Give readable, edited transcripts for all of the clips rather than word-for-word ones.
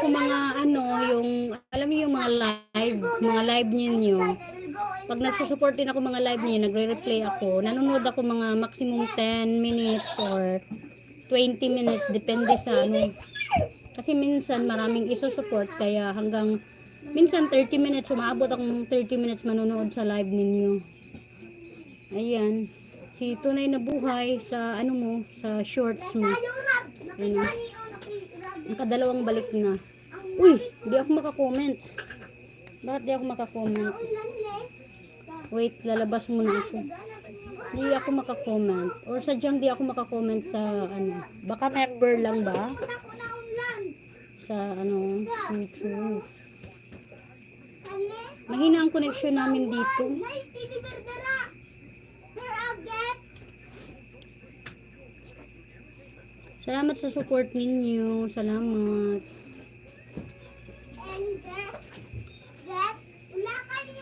ako mga ano, yung, alam niyo yung mga live ninyo. Pag nagsusupport din ako mga live niyo, nagre-replay ako, nanonood ako mga maximum 10 minutes or 20 minutes, depende sa ano. Kasi minsan maraming isusupport, kaya hanggang, minsan 30 minutes, umaabot akong 30 minutes manonood sa live ninyo. Ayan. Si Tunay na Buhay sa ano mo, sa shorts mo. Ano, nakadalawang balik na. Uy, di ako makakomment. Bakit di ako makakomment? Wait, lalabas muna ako. Di ako makakomment. Or sadyang di ako makakomment sa ano. Baka member lang ba? Sa ano, YouTube. Mahina ang connection namin dito. Salamat sa support ninyo. Salamat.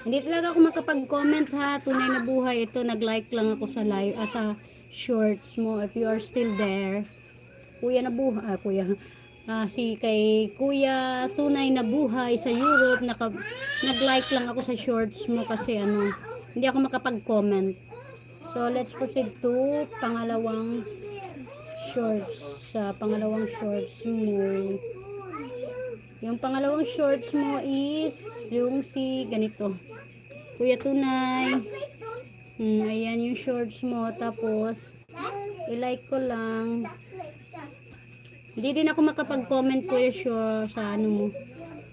Hindi talaga ako makapag-comment ha. Tunay na buhay. Ito, nag-like lang ako sa live, sa shorts mo. If you are still there. Kuya na buhay. Si kay Kuya Tunay na Buhay sa Europe. Nag-like lang ako sa shorts mo kasi ano, hindi ako makapag-comment. So, let's proceed to pangalawang shorts. Sa pangalawang shorts mo. Yung pangalawang shorts mo is yung si ganito. Kuya Tunay. Ayan yung shorts mo. Tapos, i-like ko lang. Hindi din ako makapag-comment Kuya Sure sa ano mo.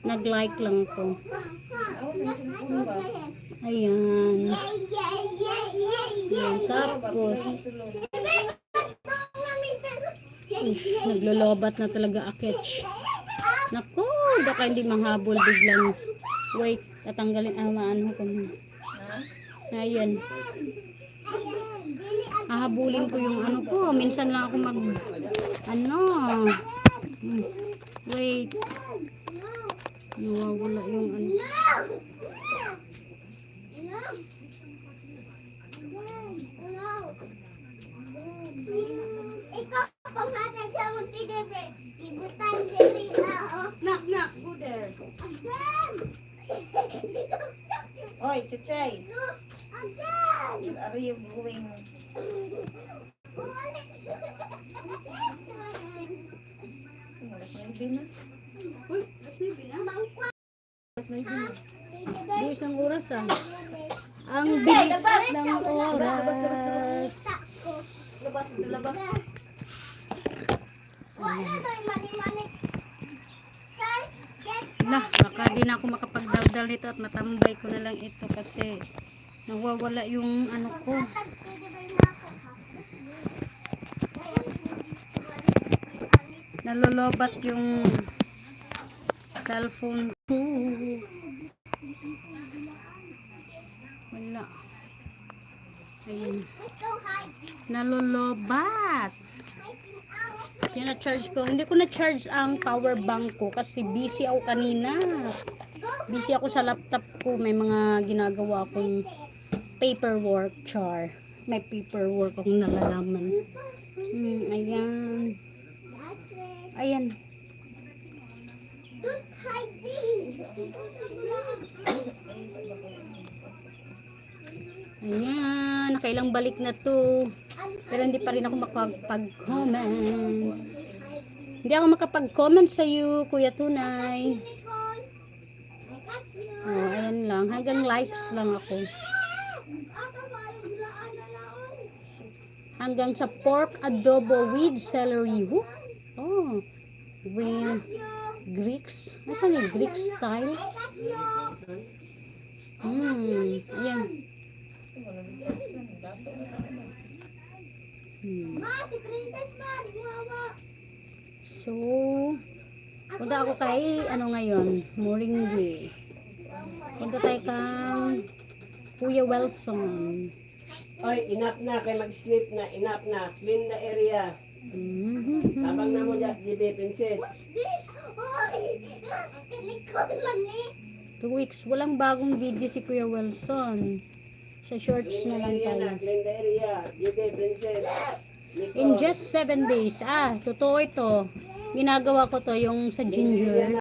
Nag-like lang ko. Ayan. Ayan. Tapos, naglolobat na talaga aketch. Naku, baka hindi manghabol biglang. Wait, tatanggalin. Maano ko na. Ayan. Hahabulin ko yung ano ko. Minsan lang ako wait. Nawawala yung ano. Ikaw pumatag sa unti debre. Ibutan diri ako. Knock, go there. Again. Oy, Chuchay. Again. Where are you going? Uy, that's na. Mangkwa. Bilis ng oras ah. Ang bilis ng oras. Labas. Baka di na ako makapagdaldal nito at matambay ko na lang ito kasi nawawala yung ano ko. Nalolobat yung cellphone ko. Wala. Ayun. Nalolobat. Charge ko. Hindi ko na-charge ang power bank ko kasi busy ako kanina. Busy ako sa laptop ko. May mga ginagawa akong paperwork, char. May paperwork akong nalalaman. Ayan. Ayan. Ayan. Nakailang balik na to. Pero hindi pa rin ako makapag-comment. Hindi ako makapag-comment sa iyo, Kuya Tunay. Ayan lang. Hanggang likes lang ako. Hanggang sa pork adobo with celery. Oh, green Greeks. Nasaan yung Greek style? Ayan. So, punta ako kay ano ngayon? Moringue. Punta tayo kang Kuya Wilson. Oy, enough na. Kaya mag-sleep na. Enough na. Clean the area. Tabang na mo dyan, GB Princess. This? Oy! Kalikod man eh. 2 weeks. Walang bagong video si Kuya Wilson. Sa shorts na lang Area na. tayo. Clean the area. GB Princess. In just 7 days. Totoo ito. Ginagawa ko to yung sa ginger.